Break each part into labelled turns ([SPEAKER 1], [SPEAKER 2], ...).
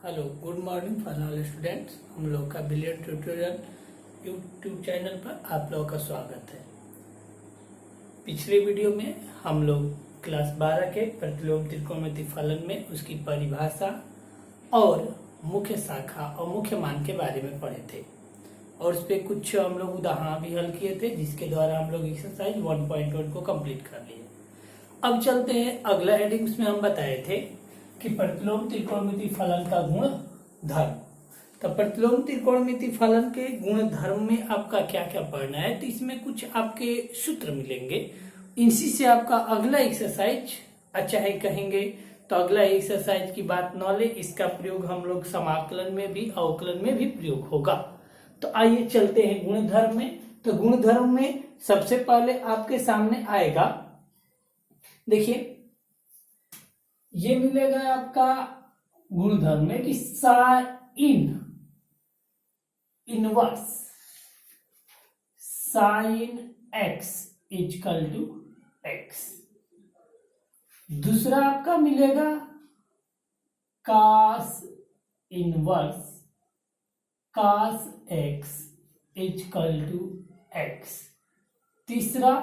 [SPEAKER 1] Hello, good morning for all students. हम लोग का बिलियर्ड ट्यूटोरियल यूट्यूब चैनल पर आप लोगों का स्वागत है। पिछले वीडियो में हम लोग क्लास 12 के प्रतिलोम त्रिकोणमिति फलन में उसकी परिभाषा और मुख्य शाखा और मुख्य मान के बारे में पढ़े थे और उस पर कुछ हम लोग उदाहरण भी हल किए थे, जिसके द्वारा हम लोग एक्सरसाइज 1.1 को कंप्लीट कर लिए। अब चलते हैं अगला हेडिंग। उसमें हम बताए थे कि प्रतिलोम त्रिकोणमिति फलन का गुण धर्म। तो प्रतिलोम त्रिकोणमिति फलन के गुण धर्म में आपका क्या क्या पढ़ना है, तो इसमें कुछ आपके सूत्र मिलेंगे। इसी से आपका अगला एक्सरसाइज अच्छा है कहेंगे तो अगला एक्सरसाइज की बात न ले, इसका प्रयोग हम लोग समाकलन में भी अवकलन में भी प्रयोग होगा। तो आइए चलते हैं गुणधर्म में। तो गुणधर्म में सबसे पहले आपके सामने आएगा, देखिए ये मिलेगा आपका गुणधर्म में कि sine inverse sine x equal to x. दूसरा आपका मिलेगा cos inverse cos x equal to x. तीसरा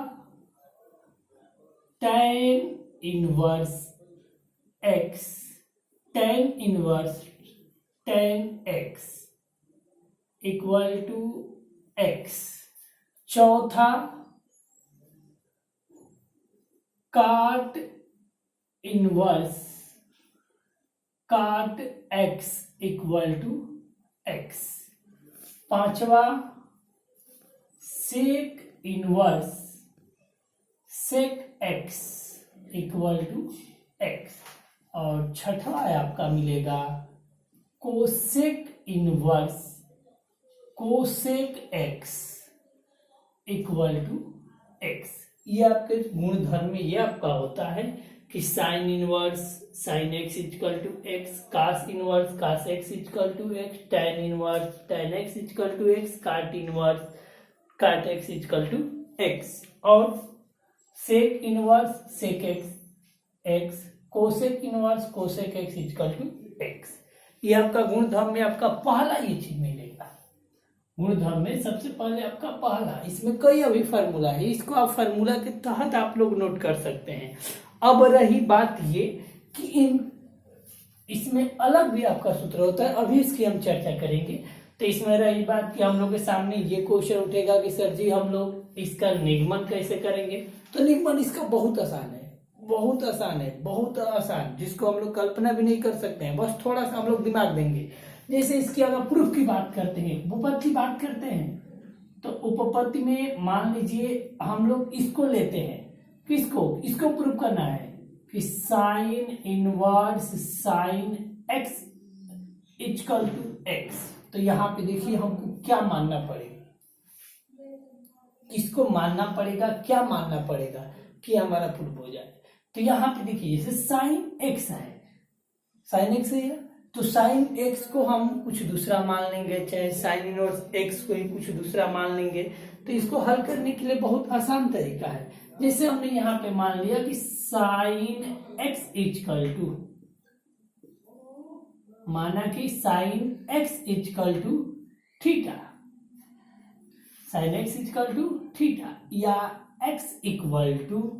[SPEAKER 1] tan inverse x tan inverse tan x equal to x. चौथा cot inverse cot x equal to x. पांचवा sec inverse sec x equal to x. और छठवा आपका मिलेगा cosec inverse cosec x equal to x. ये आपके गुणधर्म में ये आपका होता है कि sine inverse sine x equal to x, cos inverse cos x equal to x, tan inverse tan x equal to x, cot inverse cot x equal to x, और sec inverse sec x x, cosec inverse cosec x equal to x. ये आपका गुणधर्म में आपका पहला ये चीज मिलेगा। गुणधर्म में सबसे पहले आपका पहला, इसमें कई अभी फार्मूला है, इसको आप फार्मूला के तहत आप लोग नोट कर सकते हैं। अब रही बात ये कि इसमें अलग भी आपका सूत्र होता है, अभी इसकी हम चर्चा करेंगे। तो इसमें रही बात कि हम लोग के सामने ये क्वेश्चन उठेगा कि सर जी हम लोग इसका निगमन कैसे करेंगे। तो निगमन इसका बहुत आसान है, बहुत आसान है, बहुत आसान, जिसको हम लोग कल्पना भी नहीं कर सकते हैं। बस थोड़ा सा हम लोग दिमाग देंगे। जैसे इसकी अगर प्रूफ की बात करते हैं, उपपत्ति की बात करते हैं, तो उपपत्ति में मान लीजिए हम लोग इसको लेते हैं, किसको, इसको प्रूफ करना है कि sine inverse sine x equal to x. तो यहाँ पे देखिए हमको क्या मानना पड़ेगा, किसको मानना पड़ेगा, क्या मानना पड़ेगा कि हमारा प्रूफ हो जाए। तो यहाँ पे देखिए जैसे साइन एक्स है, साइन एक्स है, तो साइन एक्स को हम कुछ दूसरा मान लेंगे, चाहे साइन इनवर्स एक्स को ही कुछ दूसरा मान लेंगे। तो इसको हल करने के लिए बहुत आसान तरीका है। जैसे हमने यहाँ पे मान लिया कि साइन एक्स इक्वल टू, माना कि sine x equal to theta, sine x equal to theta, या x equal to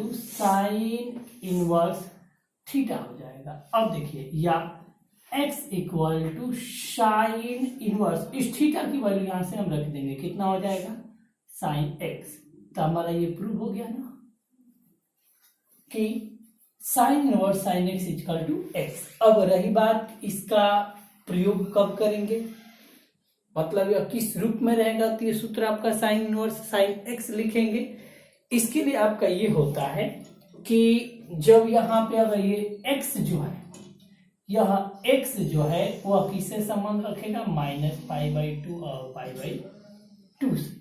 [SPEAKER 1] sine inverse theta हो जाएगा। अब देखिए, या x equal to sine inverse, इस थीटा की वैल्यू यहां से हम रख देंगे, कितना हो जाएगा साइन x। तो हमारा ये प्रूव हो गया ना कि sine inverse sine x equal to x. अब रही बात इसका प्रयोग कब करेंगे, मतलब यह किस रूप में रहेगा। तो ये सूत्र आपका साइन इनवर्स साइन x लिखेंगे। इसके लिए आपका ये होता है कि जब यहाँ पे अगर ये x जो है, यह x जो है वह किससे संबंध रखेगा, -π/2 और π/2 से।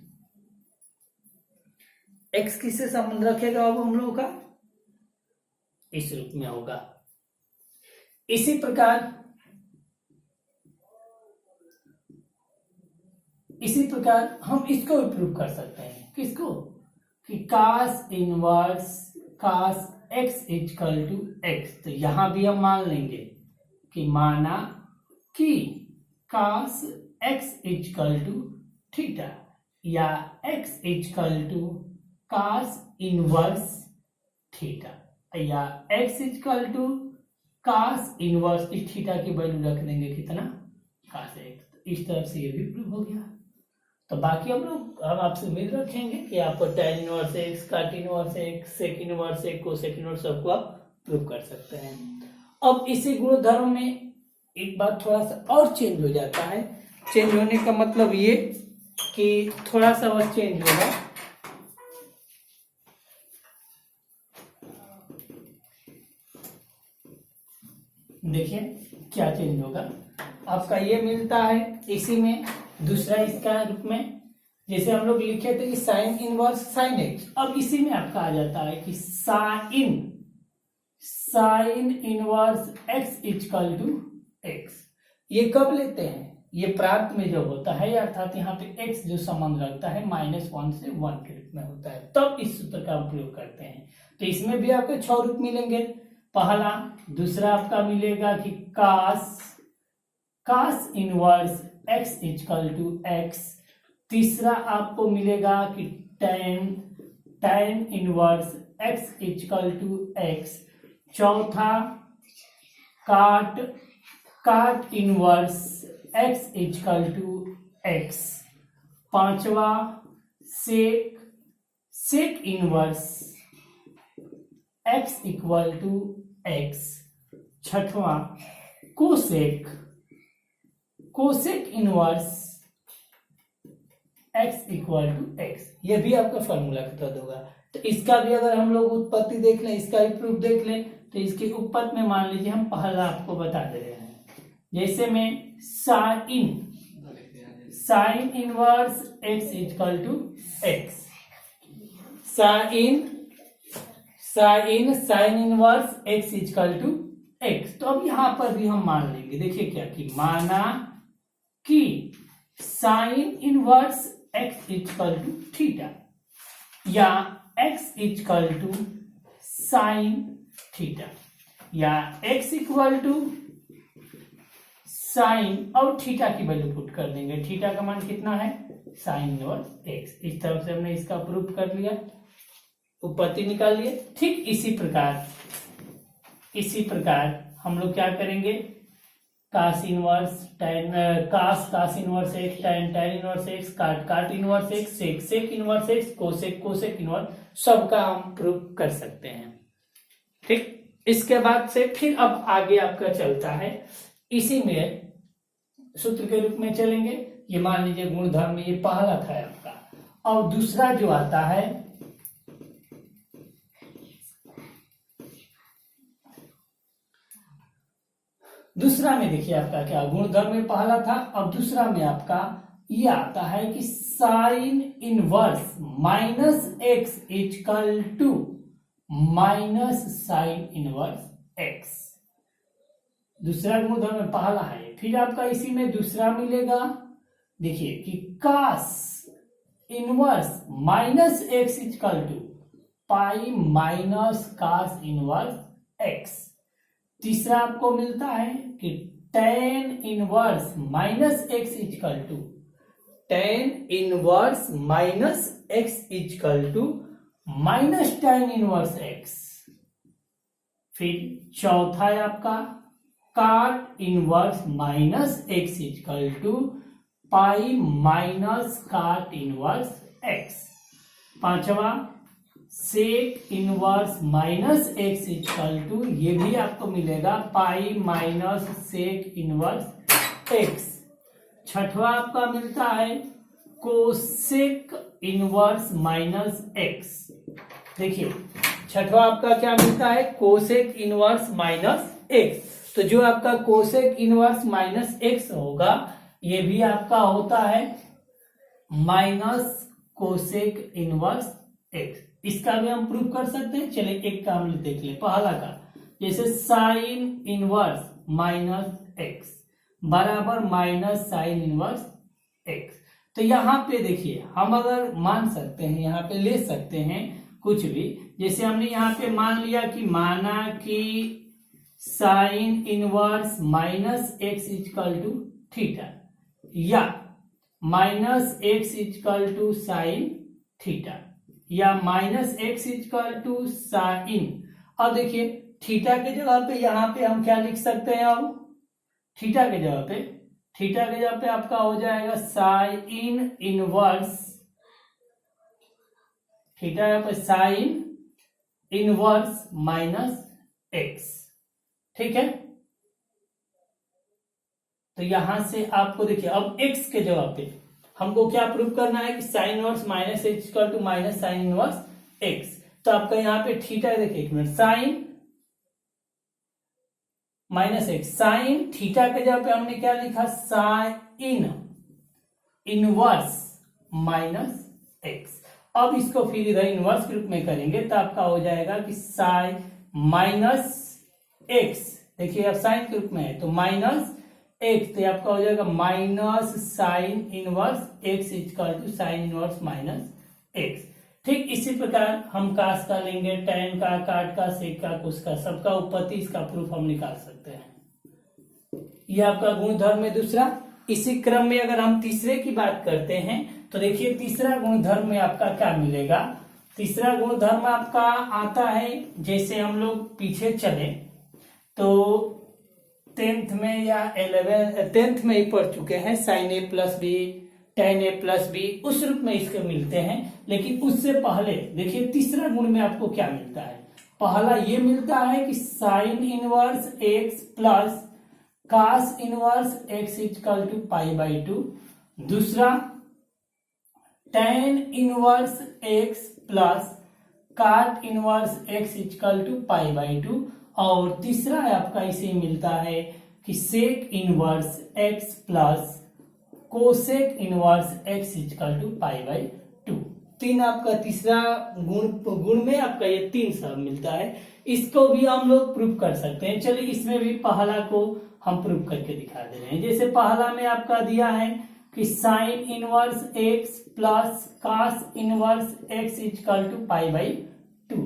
[SPEAKER 1] x किससे संबंध रखेगा, अब हम लोगों का इस रूप में होगा। इसी प्रकार हम इसको भी प्रूव कर सकते हैं, किसको, कि cos inverse cos x equal to x, तो यहां भी हम मान लेंगे कि माना कि cos x equal to theta या x equal to cos inverse theta या x equal to cos inverse, इस थीटा की वैल्यू रख देंगे कितना cos x। इस तरफ से ये भी प्रूव हो गया। तो बाकी हम आपसे उम्मीद रखेंगे कि आपको tan inverse x, cot inverse x, sec inverse x, cosec inverse सबको आप प्रूव कर सकते हैं। अब इसी गुणधर्म में एक बात थोड़ा सा और चेंज हो जाता है। चेंज होने का मतलब ये कि थोड़ा सा और चेंज होगा। देखिए क्या चेंज होगा, आपका ये मिलता है इसी में दूसरा इसका रूप में, जैसे हम लोग लिखे थे कि साइन इनवर्स साइन एक्स, अब इसी में आपका आ जाता है कि sine inverse x equal to x. ये कब लेते हैं, ये प्राप्त में जब होता है, अर्थात यहाँ पे x जो संबंध रखता है -1 से 1 के रूप में होता है, तब इस सूत्र का प्रयोग करते हैं। तो इसमें भी आपको 6 रूप मिलेंगे, पहला, दूसरा आपका मिलेगा कि cos inverse x equal to x, तीसरा आपको मिलेगा कि tan inverse x equal to x, चौथा cot inverse x equal to x, पांचवा sec inverse x equal to x, छठवां cosec inverse x equal to x। ये भी आपका फॉर्मूला खत्म होगा। तो इसका भी अगर हम लोग उत्पत्ति देख लें, इसका भी प्रूफ देख लें, तो इसके उत्पत्ति में मान लीजिए हम पहला आपको बता दे रहे हैं, जैसे में sine inverse x equal to x, sine inverse x equal to x। तो अब यहां पर भी हम मान लेंगे, देखिए क्या कि माना कि sine inverse x equal to theta या x equal to sine theta या x इक्वल टू साइन और थीटा की वैल्यू पुट कर देंगे। थीटा का मान कितना है, साइन इनवर्स x। इस तरफ से हमने इसका प्रूफ कर लिया, उत्पत्ति निकाल लिए। ठीक इसी प्रकार हम लोग क्या करेंगे, cos inverse cos inverse x, tan inverse x, cot inverse x, sec inverse x, cosec inverse, सबका हम प्रूफ कर सकते हैं। ठीक, इसके बाद से फिर अब आगे आपका चलता है, इसी में सूत्र के रूप में चलेंगे। ये मान लीजिए गुणधर्म में ये पहला था आपका, और दूसरा जो आता है दूसरा में देखिए आपका क्या गुणधर्म में पहला था, अब दूसरा में आपका ये आता है कि sine inverse -x equal to minus sine inverse x। दूसरा गुणधर्म में पहला है, फिर आपका इसी में दूसरा मिलेगा, देखिए कि cos inverse -x equal to pi minus cos inverse x। तीसरा आपको मिलता है कि tan inverse -x equal to tan inverse -x equal to minus tan inverse x। फिर चौथा है आपका cot inverse -x equal to pi minus cot inverse x। पांचवा sec inverse -x equal to, ये भी आपको मिलेगा pi minus sec inverse x। छठवा आपका मिलता है कोसेक इनवर्स -x। देखिए छठवा आपका क्या मिलता है, कोसेक इनवर्स -x। तो जो आपका कोसेक इनवर्स -x होगा, ये भी आपका होता है माइनस कोसेक इनवर्स x। इसका भी हम प्रूफ कर सकते हैं। चलिए एक का हम देख ले, पहला का जैसे साइन इनवर्स -x बराबर माइनस साइन इनवर्स x। तो यहाँ पे देखिए हम अगर मान सकते हैं, यहाँ पे ले सकते हैं कुछ भी, जैसे हमने यहाँ पे मान लिया कि माना कि sine inverse minus x equal to theta या minus x equal to sine theta या minus x equal to sine. अब देखिए थीटा के जगह पे यहाँ पे हम क्या लिख सकते हैं, अब थीटा के जगह पे आपका हो जाएगा साइन इनवर्स, थीटा यहाँ पे साइन इनवर्स माइनस एक्स, ठीक है। तो यहां से आपको देखिए अब x के जगह पे हमको क्या प्रूव करना है कि sine inverse minus x equal to minus sine inverse x. तो आपका यहाँ पे थीटा देखिए, एक minute, sine minus x, sine theta के जगह पे हमने क्या लिखा, साइन इनवर्स माइनस एक्स। अब इसको फिर इधर इनवर्स के रूप में करेंगे तो आपका हो जाएगा कि साइन माइनस एक्स, देखिए अब साइन के रूप में है तो माइनस एक्स, तो आपका हो जाएगा minus sine inverse x equal to sine inverse minus x. ठीक इसी प्रकार हम कास का लेंगे, tan का, काट का, सेक का, कुछ का, सबका उत्पत्ति, इसका प्रूफ हम निकाल सकते हैं। यह आपका गुणधर्म है दूसरा। इसी क्रम में अगर हम तीसरे की बात करते हैं तो देखिए तीसरा गुणधर्म में आपका क्या मिलेगा। तीसरा गुणधर्म आपका आता है, जैसे हम लोग पीछे चले तो 10th में या 10th में ही पढ़ चुके हैं, sine A plus b tan a plus b, उस रूप में इसके मिलते हैं। लेकिन उससे पहले देखिए तीसरा गुण में आपको क्या मिलता है। पहला ये मिलता है कि sine inverse x plus cos inverse x equal to pi by two. दूसरा tan inverse x plus cot inverse x equal to pi by two. और तीसरा है आपका इसे मिलता है कि sec inverse x plus cosec inverse x equal to pi by two. तीन आपका तीसरा गुण में आपका ये तीन सब मिलता है। इसको भी हम लोग प्रूव कर सकते हैं। चलिए इसमें भी पहला को हम प्रूव करके दिखा दे रहे हैं। जैसे पहला में आपका दिया है कि sine inverse x plus cos inverse x equal to pi by two.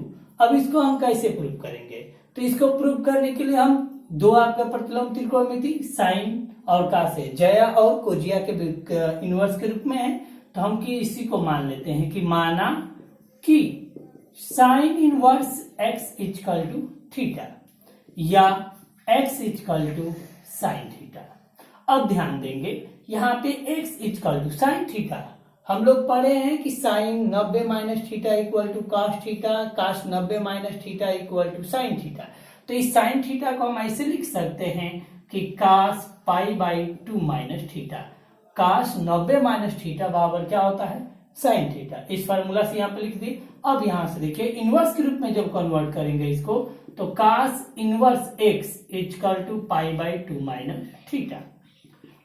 [SPEAKER 1] अब इसको हम कैसे प्रूव करेंगे, तो इसको प्रूव करने के लिए हम दो आपका प्रतिलोम त्रिकोणमिति साइन और कास है, जया और कोजिया के इनवर्स के रूप में है। तो हम कि इसी को मान लेते हैं कि माना कि sine inverse x equal to theta या x equal to sine theta. अब ध्यान देंगे यहाँ पे x equal to sine theta, हम लोग पढ़े हैं कि sine 90 minus theta equal to cos theta, cos 90 minus theta equal to sine theta. तो इस साइन थीटा को हम ऐसे लिख सकते हैं कि cos pi by two minus theta, cos 90 minus theta बराबर क्या होता है, साइन थीटा। इस फार्मूला से यहाँ पे लिख दी। अब यहाँ से देखिए इनवर्स के रूप में जब कन्वर्ट करेंगे इसको तो cos inverse x equal to pi by two minus theta.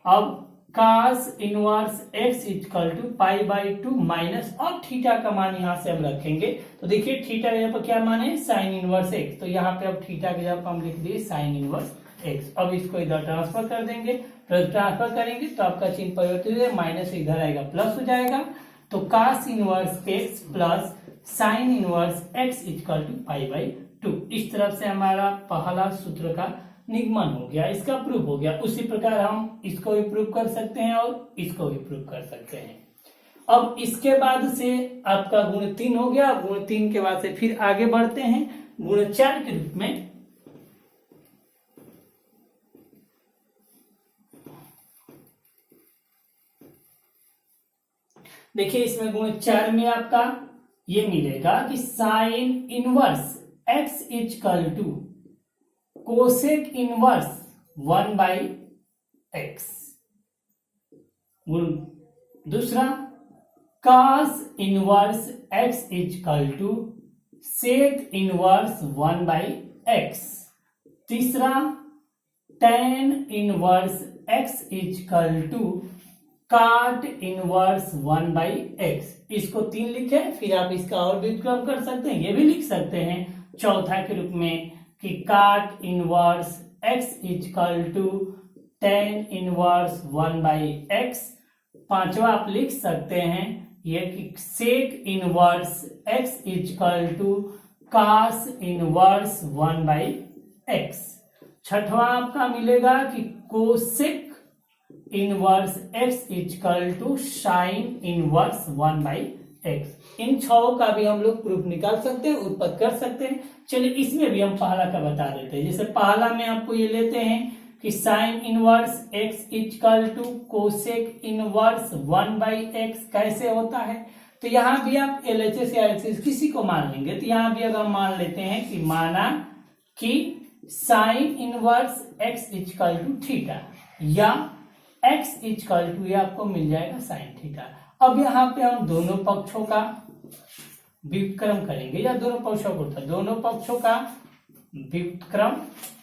[SPEAKER 1] अब cos inverse x equal to pi by two minus, अब थीटा का मान यहाँ से हम रखेंगे तो देखिए थीटा के जगह पर क्या मान है, साइन इनवर्स एक्स। तो यहाँ पे अब थीटा के जगह पर हम लिख दिए साइन इनवर्स एक्स। अब इसको इधर ट्रांसफर कर देंगे, ट्रांसफर करेंगे तो आपका चिन्ह परिवर्तित है, माइनस इधर आएगा प्लस हो जाएगा। तो cos inverse x plus sine inverse x equal to pi by two. इस तरफ से हमारा पहला सूत्र का निगमन हो गया, इसका प्रूफ हो गया। उसी प्रकार हम इसको भी प्रूफ कर सकते हैं और इसको भी प्रूफ कर सकते हैं। अब इसके बाद से आपका गुण 3 हो गया। गुण 3 के बाद से फिर आगे बढ़ते हैं गुण 4 के रूप में। देखिए इसमें गुण 4 में आपका ये मिलेगा कि sine inverse x equal to cosec inverse 1 by x. गुण दूसरा cos inverse x equal to sec inverse 1 by x. तीसरा tan inverse x equal to cot inverse 1 by x. इसको 3 लिखे, फिर आप इसका और व्युत्क्रम कर सकते हैं, ये भी लिख सकते हैं चौथा के रूप में कि cot inverse x equal to tan inverse 1 by x. पांचवा आप लिख सकते हैं ये कि sec inverse x equal to cos inverse 1/x। छठवां आपका मिलेगा कि cosec inverse x equal to sine inverse 1/x। इन छह का भी हम लोग प्रूफ निकाल सकते हैं, उत्पत्ति कर सकते हैं। चलिए इसमें भी हम पहला का बता देते हैं। जैसे पहला में आपको ये लेते हैं कि sine inverse x equal to cosec inverse 1/x कैसे होता है। तो यहां भी आप LHS या LHS किसी को मान लेंगे। तो यहां भी अगर मान लेते हैं कि माना कि sine inverse x equal to theta या एक्स इजकल टू, ये आपको मिल जाएगा साइन थीटा। अब यहाँ पे हम दोनों पक्षों का व्युत्क्रम करेंगे, या दोनों पक्षों का व्युत्क्रम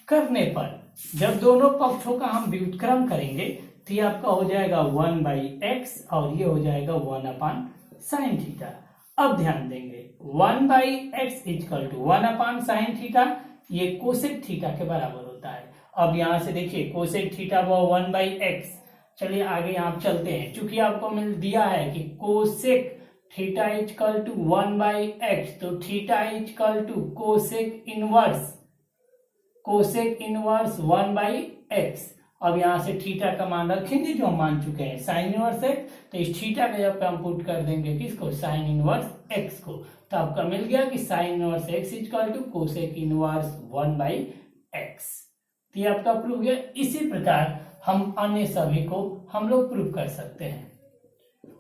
[SPEAKER 1] करने पर, जब दोनों पक्षों का हम व्युत्क्रम करेंगे तो ये आपका हो जाएगा 1/x और ये हो जाएगा 1/sin थीटा। अब ध्यान देंगे 1/x equal to 1/sin theta, ये कोसेक थीटा के बराबर होता है। अब यहां से देखिए कोसेक थीटा वो 1/x। चलिए आगे यहाँ चलते हैं। चूंकि आपको मिल दिया है कि cosec theta equal to 1/x, तो theta equal to cosec inverse 1/x। अब यहां से थीटा का मान रखेंगे जो हम मान चुके हैं साइन इनवर्स एक्स, तो इस थीटा के जब पे हम पुट कर देंगे किसको, साइन इनवर्स एक्स को, तो आपका मिल गया कि sine inverse x equal to cosec inverse 1/x। तो ये आपका प्रूफ गया। इसी प्रकार हम अन्य सभी को हम लोग प्रूफ कर सकते हैं।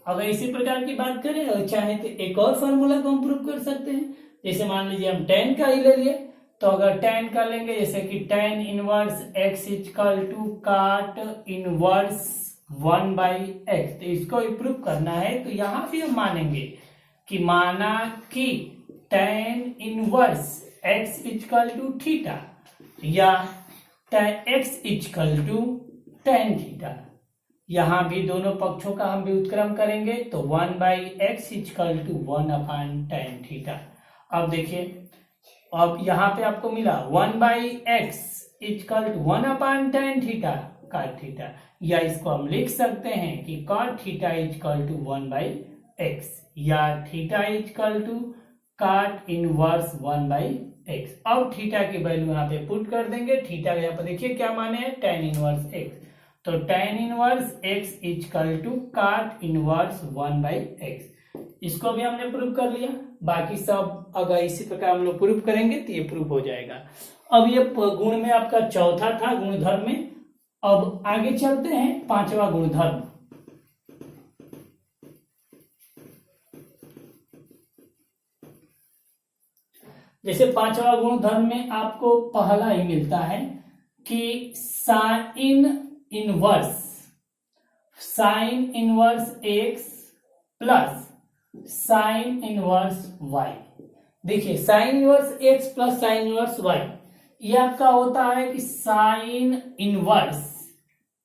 [SPEAKER 1] अगर इसी प्रकार की बात करें और चाहे तो एक और फॉर्मूला को हम प्रूफ कर सकते हैं। जैसे मान लीजिए हम tan का ही ले लिए, तो अगर tan का लेंगे जैसे कि tan inverse x equal to cot inverse 1/x, तो इसको ही प्रूफ करना है। तो यहां भी हम मानेंगे कि माना कि tan inverse x equal to theta या tan x equal to tan theta, यहां भी दोनों पक्षों का हम व्युत्क्रम करेंगे तो 1/x equal to 1/tan theta. अब देखिए, अब यहां पे आपको मिला 1/x equal to 1/tan theta cot theta, या इसको हम लिख सकते हैं कि cot theta equal to 1/x या theta equal to cot inverse 1/x। अब थीटा की वैल्यू यहाँ पे पुट कर देंगे। थीटा का यहाँ पर देखिए क्या माने है, tan इनवर्स x, तो tan inverse x equal to cot inverse 1/x। इसको भी हमने प्रूव कर लिया। बाकी सब अगर इसी प्रकार हम लोग प्रूव करेंगे तो ये प्रूव हो जाएगा। अब ये गुण में आपका चौथा था गुणधर्म में। अब आगे चलते हैं पांचवा गुणधर्म। जैसे पांचवा गुणधर्म में आपको पहला ही मिलता है कि sine inverse x plus sine inverse y। देखिए sine inverse x plus sine inverse y, ये आपका होता है कि sine inverse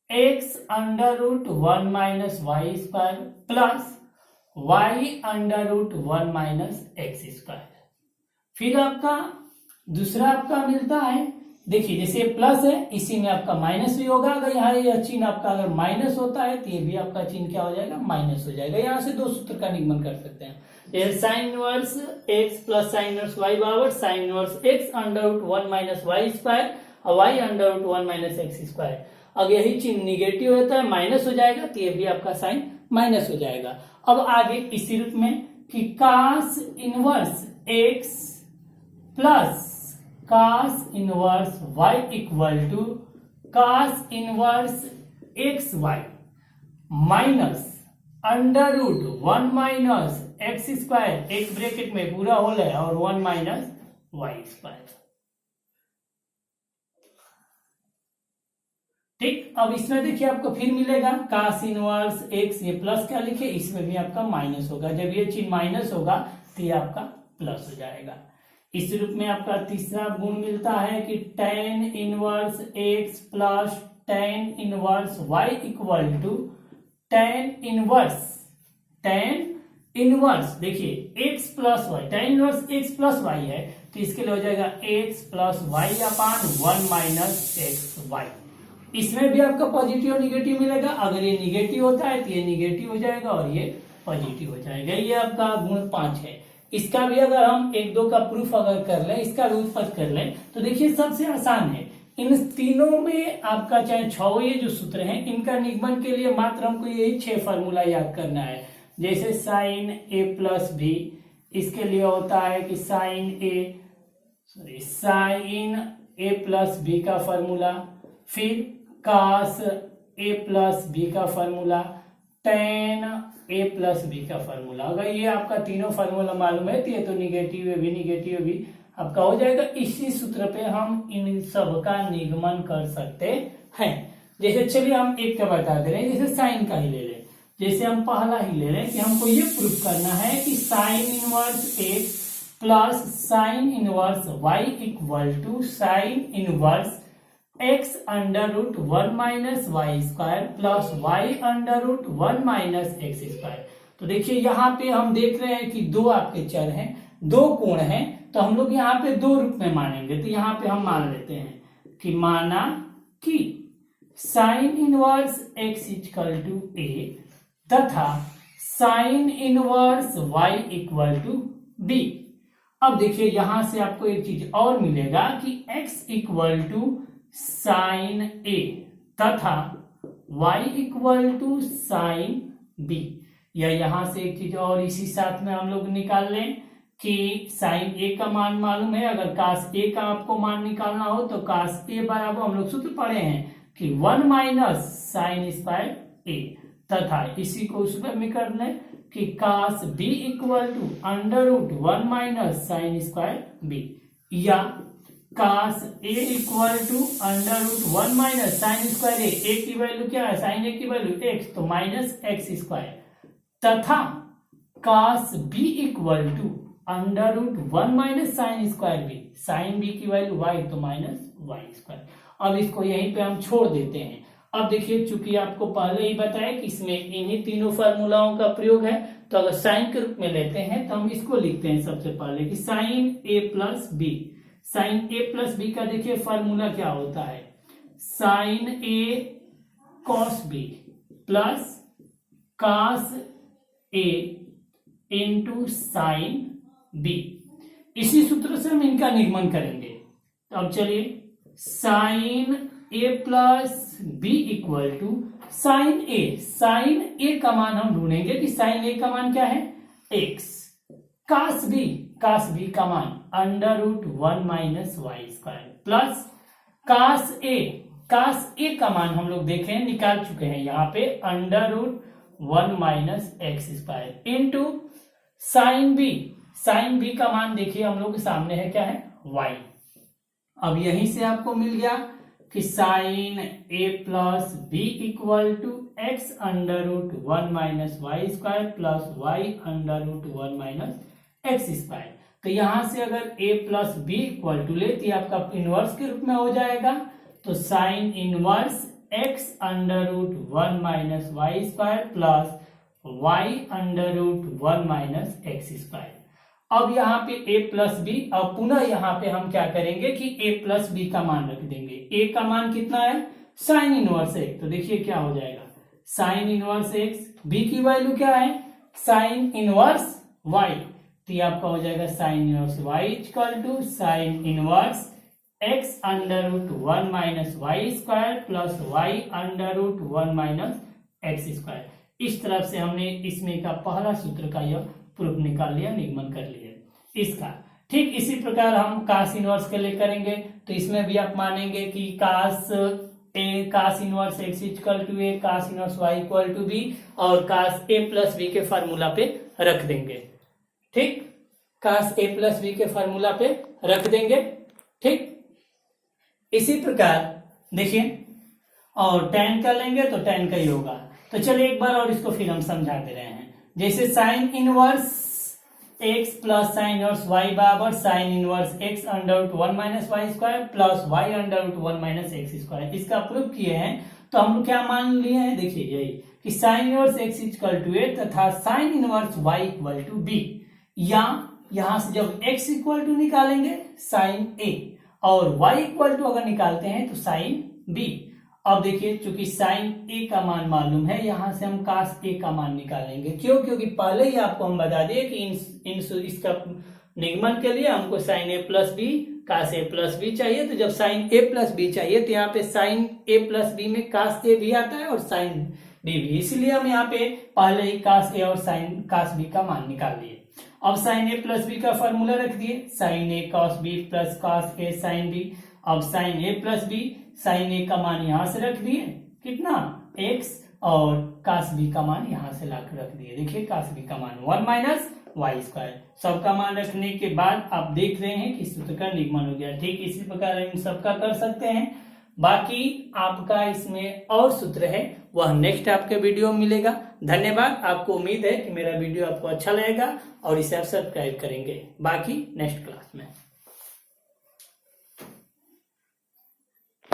[SPEAKER 1] x under root 1 minus y square plus y under root 1 minus x square. फिर आपका दूसरा आपका मिलता है, देखिए जैसे प्लस है इसी में आपका माइनस भी होगा। अगर यहाँ यह चिन्ह आपका अगर माइनस होता है तो ये भी आपका चिन्ह क्या हो जाएगा, माइनस हो जाएगा। यहाँ से दो सूत्र का निगमन कर सकते हैं। Sine inverse x plus sine inverse y बराबर sine inverse x under root 1 minus y square और y under root 1 minus x square. अगर यही चिन्ह निगेटिव होता है माइनस हो जाएगा तो ये भी आपका साइन माइनस हो जाएगा। अब आगे इसी रूप में कि cos inverse x plus cos inverse y equal to cos inverse x y minus under root 1 minus x square, एक ब्रैकेट में पूरा होल है, और 1 माइनस वाई स्क्वायर। ठीक, अब इसमें देखिए आपको फिर मिलेगा कास इनवर्स एक्स, ये प्लस क्या लिखे, इसमें भी आपका माइनस होगा। जब ये चिन्ह माइनस होगा तो ये आपका प्लस हो जाएगा। इस रूप में आपका तीसरा गुण मिलता है कि tan inverse x plus tan inverse y equal to tan inverse देखिए x plus y, tan inverse x plus y है तो इसके लिए हो जाएगा x plus y upon 1 minus x y. इसमें भी आपका पॉजिटिव और निगेटिव मिलेगा। अगर ये निगेटिव होता है तो ये निगेटिव हो जाएगा और ये पॉजिटिव हो जाएगा। ये आपका गुण 5 है। इसका भी अगर हम 1-2 का प्रूफ अगर कर लें, इसका भी उत्पत्ति कर लें, तो देखिए सबसे आसान है। इन तीनों में आपका चाहे 6 ये जो सूत्र हैं, इनका निगमन के लिए मात्र हमको यही 6 फार्मूला याद करना है। जैसे साइन ए प्लस भी, इसके लिए होता है कि साइन ए प्लस बी का फॉर्मूला, फिर कास ए प्लस बी का फॉर्मूला, टेन ए प्लस बी का फॉर्मूला। अगर ये आपका तीनों फार्मूला मालूम है तो ये तो निगेटिव है भी, निगेटिव है भी आपका हो जाएगा। इसी सूत्र पे हम इन सब का निगमन कर सकते हैं। जैसे चलिए हम एक का बता दे रहे हैं, जैसे साइन का ही ले लें। जैसे हम पहला ही ले रहे हैं कि हमको ये प्रूफ करना है कि sine inverse x plus sine inverse y equal to sine inverse x under root 1 minus y square plus y under root 1 minus x square. तो देखिए यहाँ पे हम देख रहे हैं कि दो आपके चर हैं, दो कोण हैं, तो हम लोग यहाँ पे दो रूप में मानेंगे। तो यहाँ पे हम मान लेते हैं कि माना कि sine inverse x equal to A तथा sine inverse y equal to B. अब देखिए यहां से आपको एक चीज और मिलेगा कि x equal to sine a तथा y equal to sine b. या यहां से एक चीज और इसी साथ में हम लोग निकाल लें कि साइन ए का मान मालूम है, अगर कास ए का आपको मान निकालना हो तो कास ए बराबर हम लोग सूत्र पढ़े हैं कि 1 माइनस साइन स्क्वायर ए, तथा इसी को उस पर में कर लें कि cos B equal to under root 1 minus sine square B, या cos A equal to under root 1 minus sine square A की वैल्यू क्या है, साइन ए की वैल्यू एक्स, तो माइनस एक्स स्क्वायर, तथा cos B equal to under root 1 minus sine square B, sine B की value y, तो minus y square. अब इसको यहीं पे हम छोड़ देते हैं। अब देखिए चूंकि आपको पहले ही बताया कि इसमें इन्हीं तीनों फार्मूलाओं का प्रयोग है, तो अगर साइन के रूप में लेते हैं तो हम इसको लिखते हैं सबसे पहले कि साइन ए प्लस बी। साइन ए प्लस बी का देखिए फार्मूला क्या होता है, साइन ए कॉस बी प्लस कास ए इंटू साइन बी। इसी सूत्र से हम इनका निगमन करेंगे। तो अब चलिए sine A plus B equal to sine A का मान हम ढूंढेंगे कि साइन ए का मान क्या है, एक्स, कास बी का मान under root 1 minus y square plus cos A का मान हम लोग देखें निकाल चुके हैं यहाँ पे under root 1 minus x square into sine b का मान देखिए हम लोग के सामने है क्या है, वाई। अब यहीं से आपको मिल गया कि sine A plus B equal to x under root 1 minus y square plus y under root 1 minus x square. तो यहां से अगर a plus B equal to ले तो आपका इनवर्स के रूप में हो जाएगा, तो sine inverse x under root 1 minus y square plus y under root 1 minus x square. अब यहाँ पे a प्लस बी, अब पुनः यहाँ पे हम क्या करेंगे कि a प्लस बी का मान रख देंगे। a का मान कितना है, साइन इनवर्स एक्स, तो देखिए क्या हो जाएगा साइन इनवर्स एक्स, b की वैल्यू क्या है साइन इनवर्स y, तो ये आपका हो जाएगा sine inverse y equal to sine inverse x under root 1 minus y square plus y under root 1 minus x square. इस तरफ से हमने इसमें का पहला सूत्र का यह प्रूफ निकाल लिया, निगमन कर लिया इसका। ठीक इसी प्रकार हम कास इनवर्स के लिए करेंगे, तो इसमें भी आप मानेंगे कि cos inverse x equal to A, cos inverse y equal to B, और कास ए प्लस बी के फार्मूला पे रख देंगे। ठीक, कास ए प्लस बी के फार्मूला पे रख देंगे। ठीक, इसी प्रकार देखिए, और tan का लेंगे तो tan का ही होगा। तो चलिए एक बार और इसको फिर हम समझा दे रहे हैं। जैसे sine inverse x plus sine inverse y बराबर sine inverse x under root 1 minus y square plus y under root 1 minus x square, इसका प्रूफ किए हैं। तो हम क्या मान लिए हैं, देखिए यही कि sine inverse x equal to A तथा sine inverse y equal to B, या यहां से जब x इक्वल टू निकालेंगे साइन a और y इक्वल टू अगर निकालते हैं तो साइन b। अब देखिए चूंकि साइन ए का मान मालूम है, यहां से हम कास ए का मान निकालेंगे। क्यों? क्योंकि पहले ही आपको हम बता दिए कि इसका निगमन के लिए हमको sign A plus B cos A plus B चाहिए। तो जब साइन ए प्लस बी चाहिए तो यहाँ पे साइन ए प्लस बी में कास ए भी आता है और साइन बी भी, इसलिए हम यहाँ पे पहले ही कास ए और साइन कास बी का मान निकाल लिए। अब साइन ए प्लस बी का फॉर्मूला रख दिए, sign A cos B plus cos A sine B. अब sign A plus B, sign A का मान यहां से रख दिए कितना x, और कास बी का मान यहां से लाकर रख दिए। देखिए कास बी का मान 1 माइनस वाई स्क्वायर। सबका मान रखने के बाद आप देख रहे हैं कि सूत्र का निगमन हो गया। ठीक इसी प्रकार इन सबका कर सकते हैं। बाकी आपका इसमें और सूत्र है, वह नेक्स्ट आपके वीडियो में मिलेगा। धन्यवाद। आपको उम्मीद है कि मेरा वीडियो आपको अच्छा लगेगा और इसे आप सब्सक्राइब करेंगे। बाकी नेक्स्ट क्लास में।